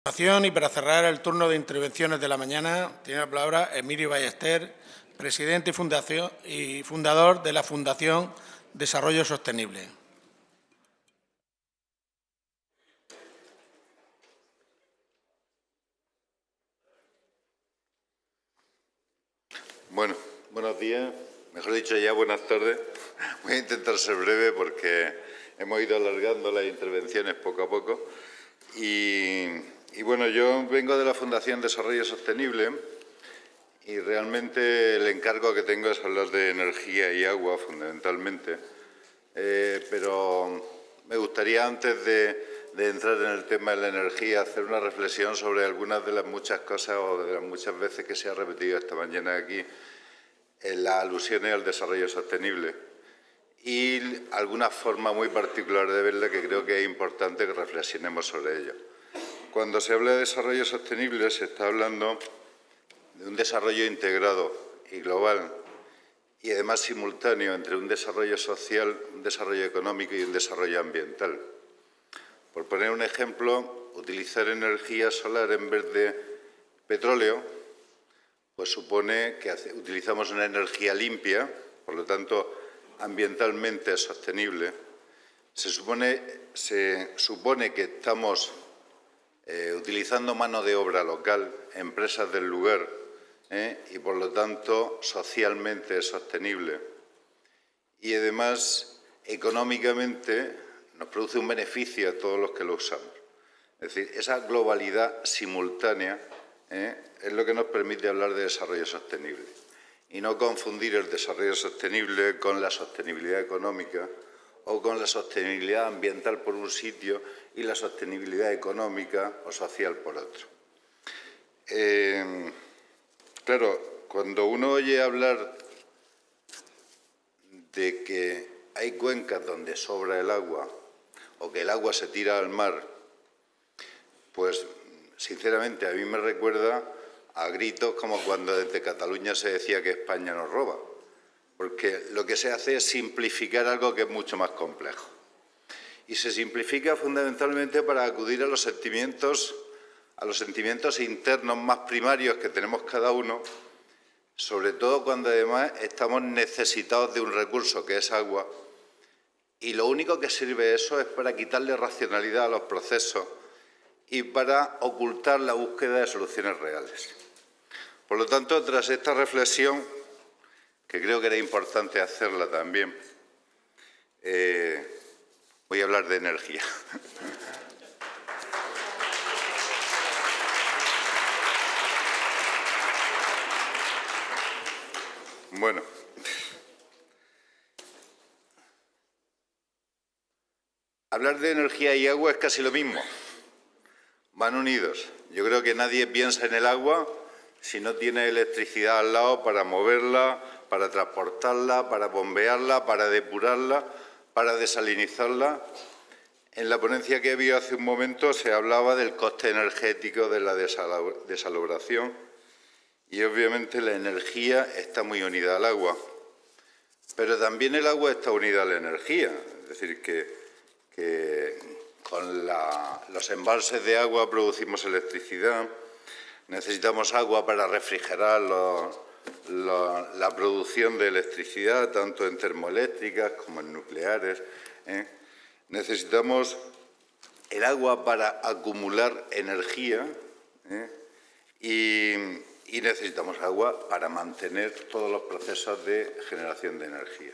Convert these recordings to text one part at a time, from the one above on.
Y para cerrar el turno de intervenciones de la mañana, tiene la palabra Emilio Ballester, presidente y fundador de la Fundación Desarrollo Sostenible. Bueno, buenos días, mejor dicho ya buenas tardes. Voy a intentar ser breve porque hemos ido alargando las intervenciones poco a poco. Y bueno, yo vengo de la Fundación Desarrollo Sostenible y realmente el encargo que tengo es hablar de energía y agua fundamentalmente. Pero me gustaría, antes de entrar en el tema de la energía, hacer una reflexión sobre algunas de las muchas cosas o de las muchas veces que se ha repetido esta mañana aquí en las alusiones al desarrollo sostenible y alguna forma muy particular de verla que creo que es importante que reflexionemos sobre ello. Cuando se habla de desarrollo sostenible se está hablando de un desarrollo integrado y global y además simultáneo entre un desarrollo social, un desarrollo económico y un desarrollo ambiental. Por poner un ejemplo, utilizar energía solar en vez de petróleo, pues supone que utilizamos una energía limpia, por lo tanto ambientalmente sostenible. Se supone que estamos utilizando mano de obra local, empresas del lugar, y por lo tanto socialmente sostenible. Y además económicamente nos produce un beneficio a todos los que lo usamos. Es decir, esa globalidad simultánea es lo que nos permite hablar de desarrollo sostenible y no confundir el desarrollo sostenible con la sostenibilidad económica o con la sostenibilidad ambiental por un sitio y la sostenibilidad económica o social por otro. Claro, cuando uno oye hablar de que hay cuencas donde sobra el agua o que el agua se tira al mar, pues sinceramente a mí me recuerda a gritos como cuando desde Cataluña se decía que España nos roba, porque lo que se hace es simplificar algo que es mucho más complejo. Y se simplifica fundamentalmente para acudir a los sentimientos internos más primarios que tenemos cada uno, sobre todo cuando además estamos necesitados de un recurso que es agua, y lo único que sirve eso es para quitarle racionalidad a los procesos y para ocultar la búsqueda de soluciones reales. Por lo tanto, tras esta reflexión, que creo que era importante hacerla también, voy a hablar de energía. Bueno, hablar de energía y agua es casi lo mismo. Van unidos. Yo creo que nadie piensa en el agua si no tiene electricidad al lado para moverla, para transportarla, para bombearla, para depurarla, para desalinizarla. En la ponencia que había hace un momento se hablaba del coste energético de la desalobración y obviamente la energía está muy unida al agua. Pero también el agua está unida a la energía. Es decir, que con los embalses de agua producimos electricidad, necesitamos agua para refrigerar la producción de electricidad, tanto en termoeléctricas como en nucleares. Necesitamos el agua para acumular energía y necesitamos agua para mantener todos los procesos de generación de energía.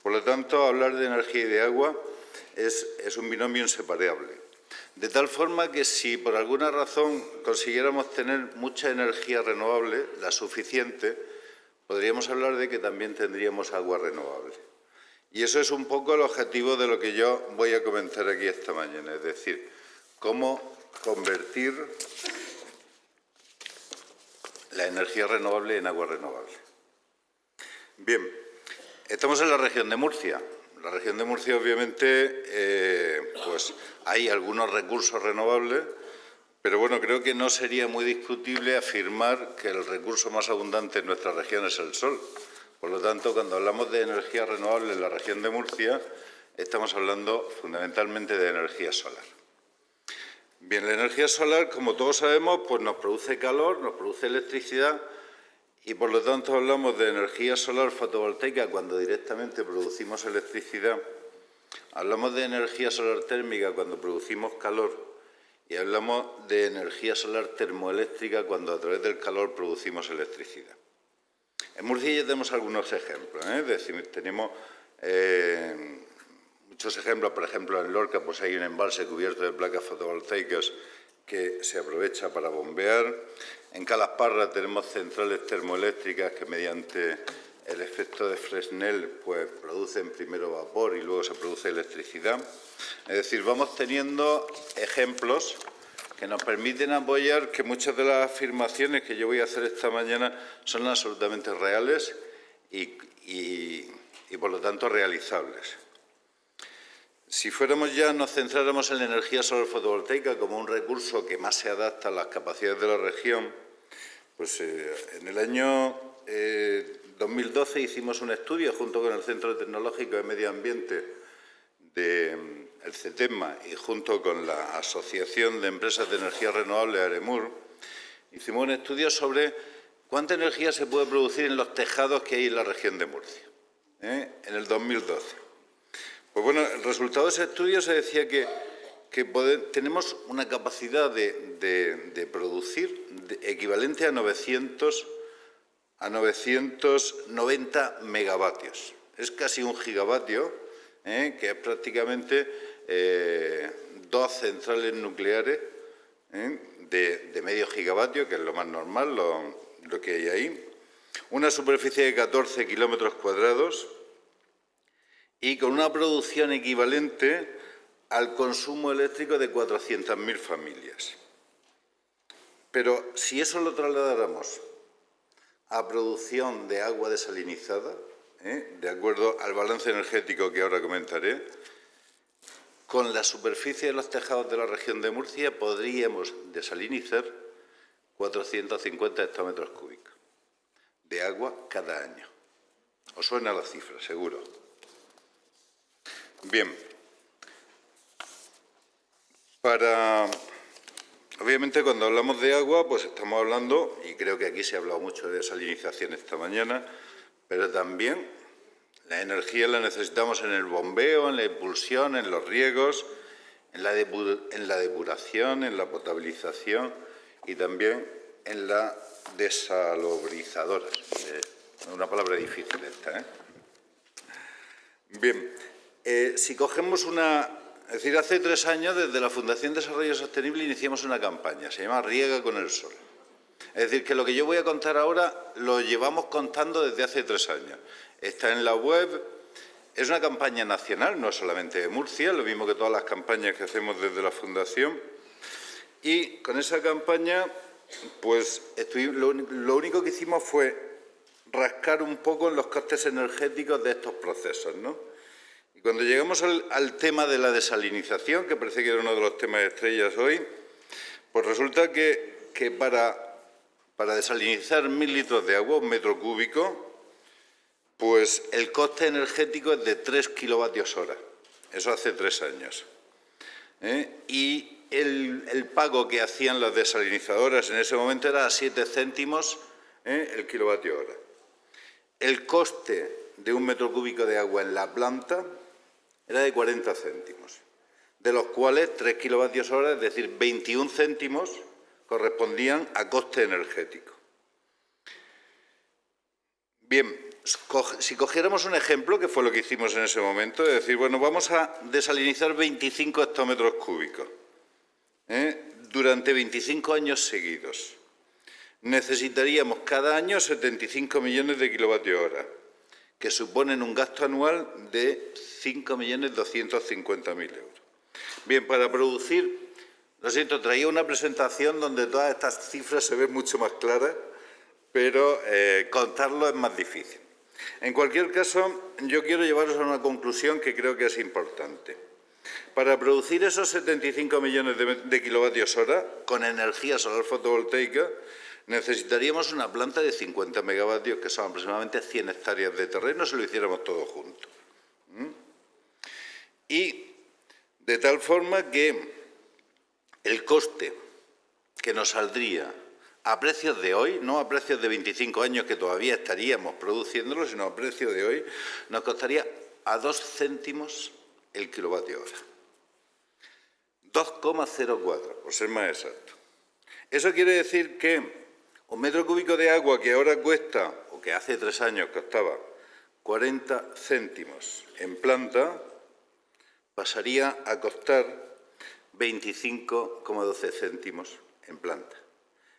Por lo tanto, hablar de energía y de agua es un binomio inseparable. De tal forma que si por alguna razón consiguiéramos tener mucha energía renovable, la suficiente, podríamos hablar de que también tendríamos agua renovable. Y eso es un poco el objetivo de lo que yo voy a comentar aquí esta mañana, es decir, cómo convertir la energía renovable en agua renovable. Bien, estamos en la región de Murcia. En la región de Murcia, obviamente, pues hay algunos recursos renovables, pero bueno, creo que no sería muy discutible afirmar que el recurso más abundante en nuestra región es el sol. Por lo tanto, cuando hablamos de energía renovable en la región de Murcia, estamos hablando fundamentalmente de energía solar. Bien, la energía solar, como todos sabemos, pues nos produce calor, nos produce electricidad y por lo tanto hablamos de energía solar fotovoltaica cuando directamente producimos electricidad, hablamos de energía solar térmica cuando producimos calor y hablamos de energía solar termoeléctrica cuando a través del calor producimos electricidad. En Murcia ya tenemos algunos ejemplos, es decir, tenemos muchos ejemplos. Por ejemplo, en Lorca pues hay un embalse cubierto de placas fotovoltaicas que se aprovecha para bombear. En Calasparra tenemos centrales termoeléctricas que mediante el efecto de Fresnel pues producen primero vapor y luego se produce electricidad. Es decir, vamos teniendo ejemplos que nos permiten apoyar que muchas de las afirmaciones que yo voy a hacer esta mañana son absolutamente reales y por lo tanto realizables. Si fuéramos ya, nos centráramos en la energía solar fotovoltaica como un recurso que más se adapta a las capacidades de la región, pues en el año 2012 hicimos un estudio junto con el Centro Tecnológico de Medio Ambiente del CETEMA y junto con la Asociación de Empresas de Energía Renovable, AREMUR, hicimos un estudio sobre cuánta energía se puede producir en los tejados que hay en la región de Murcia, en el 2012. Pues bueno, el resultado de ese estudio se decía que tenemos una capacidad de producir equivalente a 990 megavatios. Es casi un gigavatio, que es prácticamente 2 centrales nucleares de medio gigavatio, que es lo más normal, lo que hay ahí. Una superficie de 14 kilómetros cuadrados y con una producción equivalente al consumo eléctrico de 400.000 familias. Pero si eso lo trasladáramos a producción de agua desalinizada, de acuerdo al balance energético que ahora comentaré, con la superficie de los tejados de la región de Murcia podríamos desalinizar 450 hectómetros cúbicos de agua cada año. ¿Os suena la cifra? Seguro. Bien, obviamente cuando hablamos de agua, pues estamos hablando, y creo que aquí se ha hablado mucho de desalinización esta mañana, pero también la energía la necesitamos en el bombeo, en la impulsión, en los riegos, en la depuración, en la potabilización y también en la desalubrizadora. Una palabra difícil esta, Bien. Si cogemos es decir, hace 3 años desde la Fundación Desarrollo Sostenible iniciamos una campaña, se llama Riega con el Sol. Es decir, que lo que yo voy a contar ahora lo llevamos contando desde hace 3 años. Está en la web, es una campaña nacional, no solamente de Murcia, lo mismo que todas las campañas que hacemos desde la Fundación. Y con esa campaña, pues lo único que hicimos fue rascar un poco en los costes energéticos de estos procesos, ¿no? Y cuando llegamos al tema de la desalinización, que parece que era uno de los temas estrellas hoy, pues resulta que para desalinizar 1.000 litros de agua, 1 metro cúbico, pues el coste energético es de 3 kilovatios hora. Eso hace 3 años. Y el pago que hacían las desalinizadoras en ese momento era a 7 céntimos el kilovatio hora. El coste de 1 metro cúbico de agua en la planta era de 40 céntimos, de los cuales 3 kilovatios hora, es decir, 21 céntimos, correspondían a coste energético. Bien, si cogiéramos un ejemplo, que fue lo que hicimos en ese momento, es decir, bueno, vamos a desalinizar 25 hectómetros cúbicos durante 25 años seguidos. Necesitaríamos cada año 75 millones de kilovatios hora, que suponen un gasto anual de 5.250.000 euros. Bien, para producir, lo siento, traía una presentación donde todas estas cifras se ven mucho más claras, pero contarlo es más difícil. En cualquier caso, yo quiero llevaros a una conclusión que creo que es importante. Para producir esos 75 millones de kilovatios hora con energía solar fotovoltaica, necesitaríamos una planta de 50 megavatios, que son aproximadamente 100 hectáreas de terreno, si lo hiciéramos todo junto. Y de tal forma que el coste que nos saldría a precios de hoy, no a precios de 25 años que todavía estaríamos produciéndolo, sino a precios de hoy, nos costaría a 2 céntimos el kilovatio hora. 2,04, por ser más exacto. Eso quiere decir que un metro cúbico de agua que ahora cuesta, o que hace 3 años costaba, 40 céntimos en planta, pasaría a costar 25,12 céntimos en planta.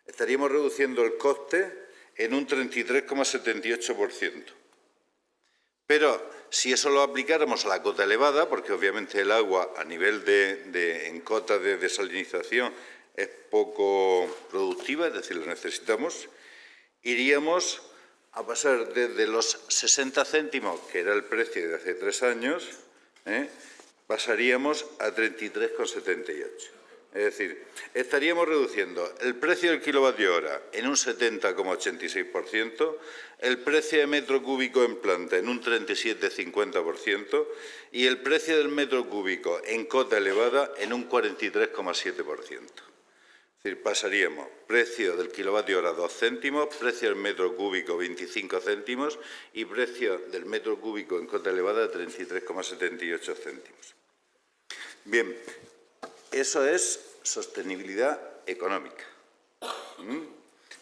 Estaríamos reduciendo el coste en un 33,78%. Pero si eso lo aplicáramos a la cota elevada, porque obviamente el agua a nivel en cota de desalinización es poco productiva, es decir, lo necesitamos, iríamos a pasar desde los 60 céntimos, que era el precio de hace 3 años, pasaríamos a 33,78. Es decir, estaríamos reduciendo el precio del kilovatio hora en un 70,86%, el precio de metro cúbico en planta en un 37,50% y el precio del metro cúbico en cota elevada en un 43,7%. Es decir, pasaríamos precio del kilovatio hora 2 céntimos, precio del metro cúbico 25 céntimos y precio del metro cúbico en cota elevada 33,78 céntimos. Bien, eso es sostenibilidad económica.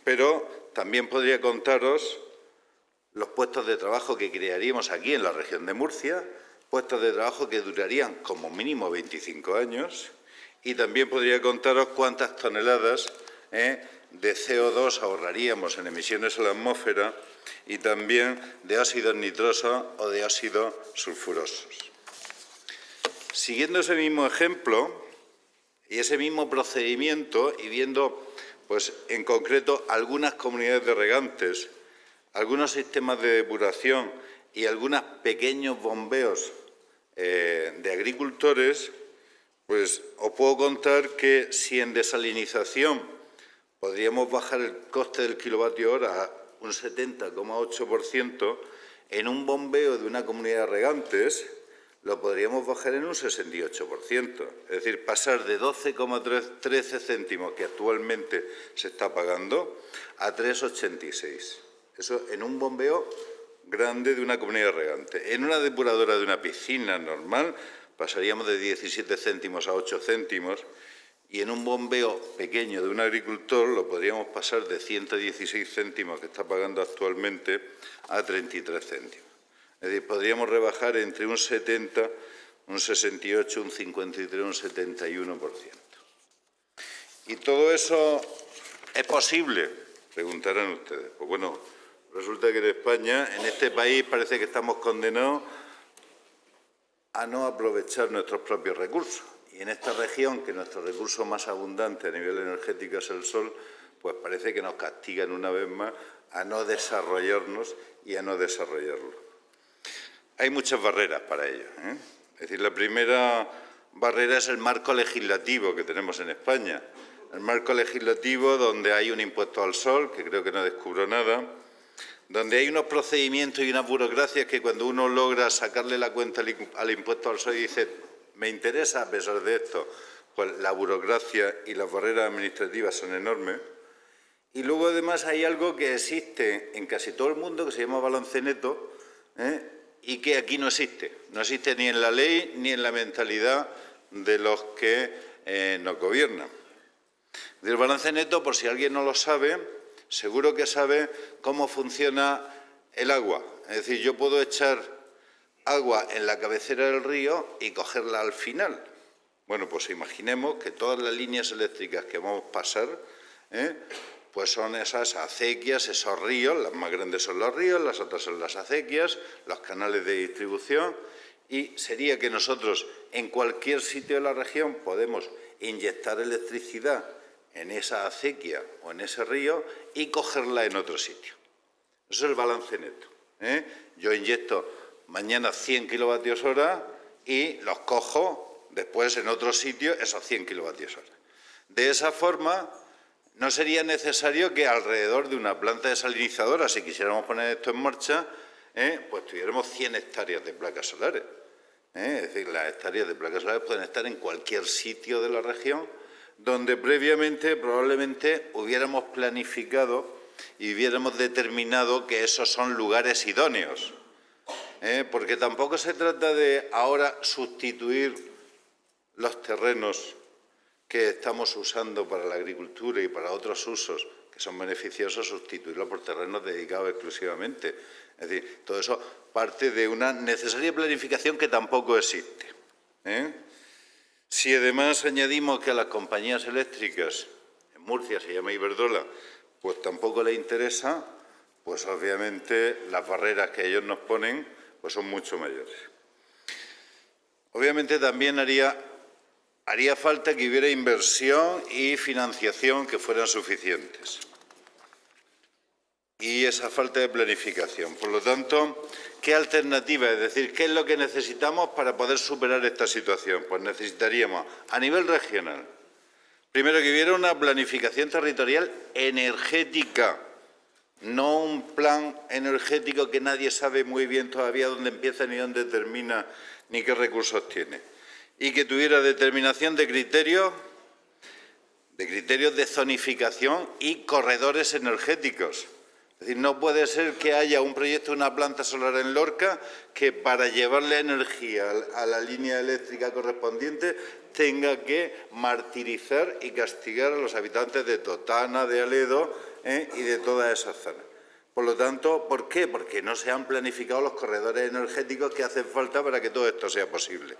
Pero también podría contaros los puestos de trabajo que crearíamos aquí en la región de Murcia, puestos de trabajo que durarían como mínimo 25 años, y también podría contaros cuántas toneladas de CO2 ahorraríamos en emisiones a la atmósfera y también de óxidos nitrosos o de óxidos sulfurosos. Siguiendo ese mismo ejemplo y ese mismo procedimiento y viendo, pues, en concreto algunas comunidades de regantes, algunos sistemas de depuración y algunos pequeños bombeos de agricultores, pues os puedo contar que si en desalinización podríamos bajar el coste del kilovatio hora a un 70,8%, en un bombeo de una comunidad de regantes lo podríamos bajar en un 68%. Es decir, pasar de 12,13 céntimos que actualmente se está pagando a 3,86. Eso en un bombeo grande de una comunidad de regantes. En una depuradora de una piscina normal pasaríamos de 17 céntimos a 8 céntimos y en un bombeo pequeño de un agricultor lo podríamos pasar de 116 céntimos que está pagando actualmente a 33 céntimos. Es decir, podríamos rebajar entre un 70, un 68, un 53, un 71%. ¿Y todo eso es posible? Preguntarán ustedes. Pues bueno, resulta que en España, en este país, parece que estamos condenados a no aprovechar nuestros propios recursos. Y en esta región, que nuestro recurso más abundante a nivel energético es el sol, pues parece que nos castigan una vez más a no desarrollarnos y a no desarrollarlo. Hay muchas barreras para ello. Es decir, la primera barrera es el marco legislativo que tenemos en España. El marco legislativo donde hay un impuesto al sol, que creo que no descubro nada, donde hay unos procedimientos y unas burocracias que cuando uno logra sacarle la cuenta al impuesto al sol y dice, me interesa a pesar de esto, pues la burocracia y las barreras administrativas son enormes. Y luego además hay algo que existe en casi todo el mundo que se llama balance neto, y que aquí no existe. No existe ni en la ley ni en la mentalidad de los que nos gobiernan. El balance neto, por si alguien no lo sabe, seguro que sabe cómo funciona el agua. Es decir, yo puedo echar agua en la cabecera del río y cogerla al final. Bueno, pues imaginemos que todas las líneas eléctricas que vamos a pasar, pues son esas acequias, esos ríos, las más grandes son los ríos, las otras son las acequias, los canales de distribución, y sería que nosotros en cualquier sitio de la región podemos inyectar electricidad en esa acequia o en ese río y cogerla en otro sitio. Eso es el balance neto. Yo inyecto mañana 100 kilovatios hora y los cojo después en otro sitio esos 100 kilovatios hora. De esa forma, no sería necesario que alrededor de una planta desalinizadora, si quisiéramos poner esto en marcha, pues tuviéramos 100 hectáreas de placas solares. Es decir, las hectáreas de placas solares pueden estar en cualquier sitio de la región, donde previamente probablemente hubiéramos planificado y hubiéramos determinado que esos son lugares idóneos. Porque tampoco se trata de ahora sustituir los terrenos que estamos usando para la agricultura y para otros usos que son beneficiosos, sustituirlos por terrenos dedicados exclusivamente. Es decir, todo eso parte de una necesaria planificación que tampoco existe. Si además añadimos que a las compañías eléctricas, en Murcia se llama Iberdrola, pues tampoco les interesa, pues obviamente las barreras que ellos nos ponen pues son mucho mayores. Obviamente también haría falta que hubiera inversión y financiación que fueran suficientes. Y esa falta de planificación. Por lo tanto, ¿qué alternativa? Es decir, ¿qué es lo que necesitamos para poder superar esta situación? Pues necesitaríamos, a nivel regional, primero que hubiera una planificación territorial energética, no un plan energético que nadie sabe muy bien todavía dónde empieza ni dónde termina ni qué recursos tiene. Y que tuviera determinación de criterios de zonificación y corredores energéticos. Es decir, no puede ser que haya un proyecto de una planta solar en Lorca que para llevarle energía a la línea eléctrica correspondiente tenga que martirizar y castigar a los habitantes de Totana, de Aledo y de todas esas zonas. Por lo tanto, ¿por qué? Porque no se han planificado los corredores energéticos que hacen falta para que todo esto sea posible.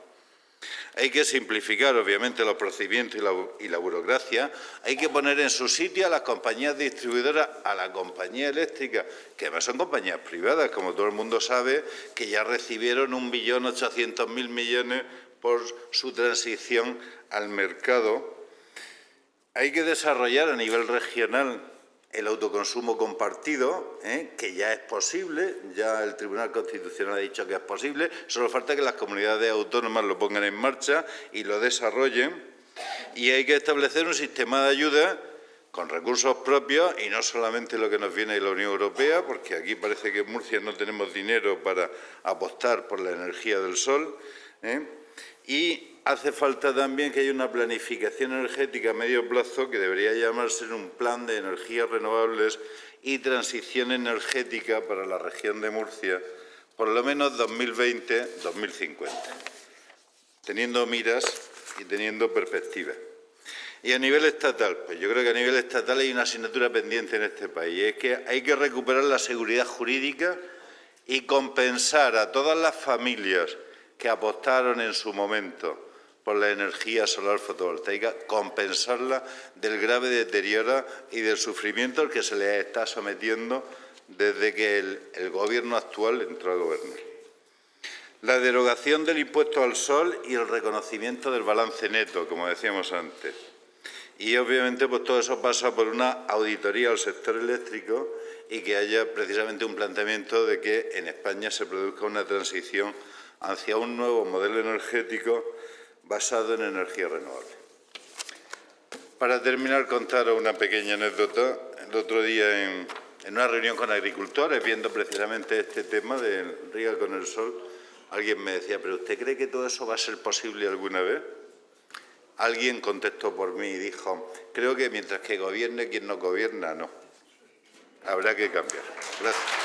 Hay que simplificar, obviamente, los procedimientos y la burocracia. Hay que poner en su sitio a las compañías distribuidoras, a la compañía eléctrica, que además son compañías privadas, como todo el mundo sabe, que ya recibieron 1.800.000 millones por su transición al mercado. Hay que desarrollar a nivel regional el autoconsumo compartido, que ya es posible, ya el Tribunal Constitucional ha dicho que es posible, solo falta que las comunidades autónomas lo pongan en marcha y lo desarrollen, y hay que establecer un sistema de ayuda con recursos propios y no solamente lo que nos viene de la Unión Europea, porque aquí parece que en Murcia no tenemos dinero para apostar por la energía del sol, y hace falta también que haya una planificación energética a medio plazo que debería llamarse un plan de energías renovables y transición energética para la región de Murcia, por lo menos 2020-2050, teniendo miras y teniendo perspectiva. Y a nivel estatal, pues yo creo que a nivel estatal hay una asignatura pendiente en este país, es que hay que recuperar la seguridad jurídica y compensar a todas las familias que apostaron en su momento por la energía solar fotovoltaica, compensarla del grave deterioro y del sufrimiento al que se les está sometiendo desde que el Gobierno actual entró a gobernar. La derogación del impuesto al sol y el reconocimiento del balance neto, como decíamos antes. Y obviamente pues todo eso pasa por una auditoría al sector eléctrico y que haya precisamente un planteamiento de que en España se produzca una transición hacia un nuevo modelo energético basado en energía renovable. Para terminar, contaros una pequeña anécdota. El otro día en una reunión con agricultores, viendo precisamente este tema del riega con el sol, alguien me decía, ¿pero usted cree que todo eso va a ser posible alguna vez? Alguien contestó por mí y dijo, creo que mientras que gobierne quien no gobierna, no. Habrá que cambiar. Gracias.